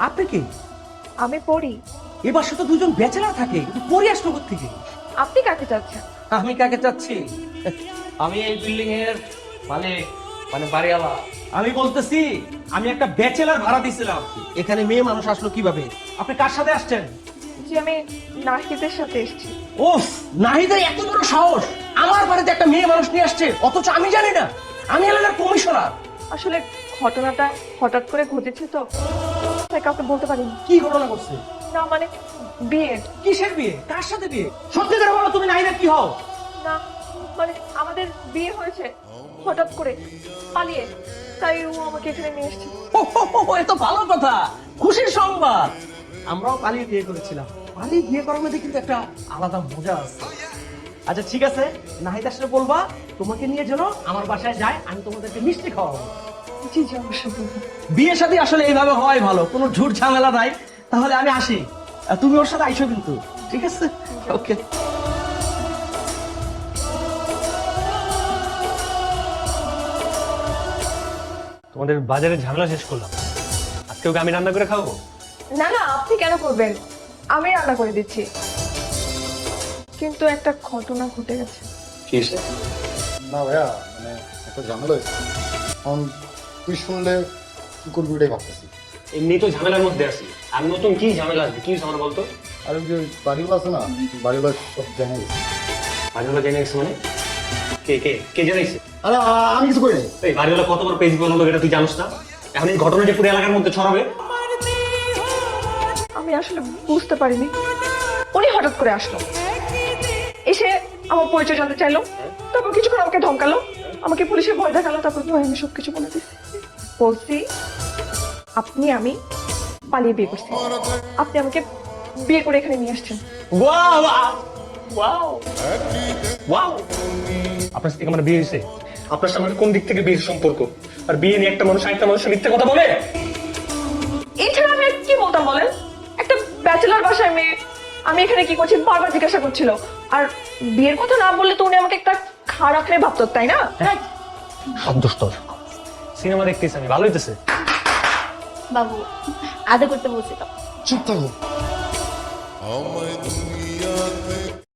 আপনি কি? আমি পড়ি। এ বাসা তো দুজন ব্যাচেলার থাকে, কিন্তু পরি আসলো থেকে? আপনি কাকে চাচ্ছেন? আমি কাকে চাচ্ছি? আমি এই বিল্ডিং এর মালিক, মানে বাড়িওয়ালা। আমি বলতেছি, আমি একটা ব্যাচেলার ভাড়া দিছিলাম। এখানে মেয়ে মানুষ আসলো কিভাবে? আপনি কার সাথে আসছেন? যে আমি নাহিদের সাথে এসেছি। ওফ, নাহিদের এত বড় সাহস! আমার বাড়িতে একটা মেয়ে মানুষ নিয়ে আসছে, অথচ আমি জানি না। আমি এলাকার কমিশনার। আসলে ঘটনাটা হঠাৎ করে ঘটেছে তো, তাই কাউকে বলতে পারিনি। কি ঘটনা করছে? না মানে বিয়ে। কিসের বিয়ে? কার সাথে বিয়ে? সত্যি করে বলো, তুমি নাহিদের কি হও? না মানে আমাদের বিয়ে হয়েছে হঠাৎ করে পালিয়ে, তাই ও আমাকে এখানে নিয়ে এসেছে। এ তো ভালো কথা, খুশির সংবাদ। আমরাও পালিয়ে বিয়ে করেছিলার পালিয়ে বিয়ে করার মধ্যে কিন্তু একটা আলাদা মজা আছে। আচ্ছা ঠিক আছে, নাহিদ আসলে বলবা তোমাকে নিয়ে যেন আমার বাসায় যায়, আমি তোমাদেরকে মিষ্টি খাওয়াবো। জি জি অবশ্যই বলবো। বিয়ে শাদী আসলে এইভাবে হওয়াই ভালো, কোনো ঝুট ঝামেলা নাই। তাহলে আমি আসি, আর তুমি ওর সাথে আইসো কিন্তু, ঠিক আছে? ওকে। তোমাদের বাজারের ঝামেলা শেষ করলাম, আজকে ওকে আমি রান্না করে খাওয়াবো। না না, আপনি কেন করবেন? আমি রান্না করে দিচ্ছি। কিন্তু একটা ঘটনা ঘটে গেছে। কি হয়েছে? না ভাইয়া, মানে একটা ঝামেলা হয়েছে। এখন তুই শুনলে কি করবি ওটাই ভাবতেছি। এমনি তো ঝামেলার মধ্যে আছি, আর নতুন কি ঝামেলা আসবে? কি ঝামেলা বলতো? আর ওই যে বাড়িগুলো আছে না, বাড়িগুলো সব জানা গেছে। বাড়িওয়ালা জেনে গেছে মানে? কে কে কে জানাইছে? আরে আমি কিছু করি নাই। এই বাড়িওয়ালা কত বড় পেজ বানালো এটা তুই জানোস না? এখন এই ঘটনাটি পুরো এলাকার মধ্যে ছড়াবে। আমি আসলে বুঝতে পারিনি, উনি হঠাৎ করে আসলো, এসে আমার পরিচয় জানতে চাইলো, তারপর কিছুক্ষণ আমাকে ধমকালো, আমাকে পুলিশে ভয় দেখালো, তারপর ভয় আমি সবকিছু বলে দিচ্ছি। বলছি আমি পালিয়ে বিয়ে করছি, আপনি আমাকে বিয়ে করে এখানে নিয়ে আসছেন। Wow wow wow! আপনার সাথে আমার বিয়ে হয়েছে? আপনার সাথে কোন দিক থেকে বিয়ের সম্পর্ক? আর বিয়ে নিয়ে একটা মানুষ আরেকটা মানুষের মিথ্যে কথা বলে? এছাড়া আমি আর কি বলতাম বলেন? একটা ব্যাচেলার বাসায় মেয়ে, আমি এখানে কি করছি বারবার জিজ্ঞাসা করছিল। আর বিয়ের কথা না বললে তো উনি আমাকে একটা খারাপ মেয়ে ভাবতো, তাই না? সব দোষ তোর। সিনেমা দেখতেছি আমি, ভালো হইতেছে। বাবু আদা করতে বলছিল। চুপ থাকো।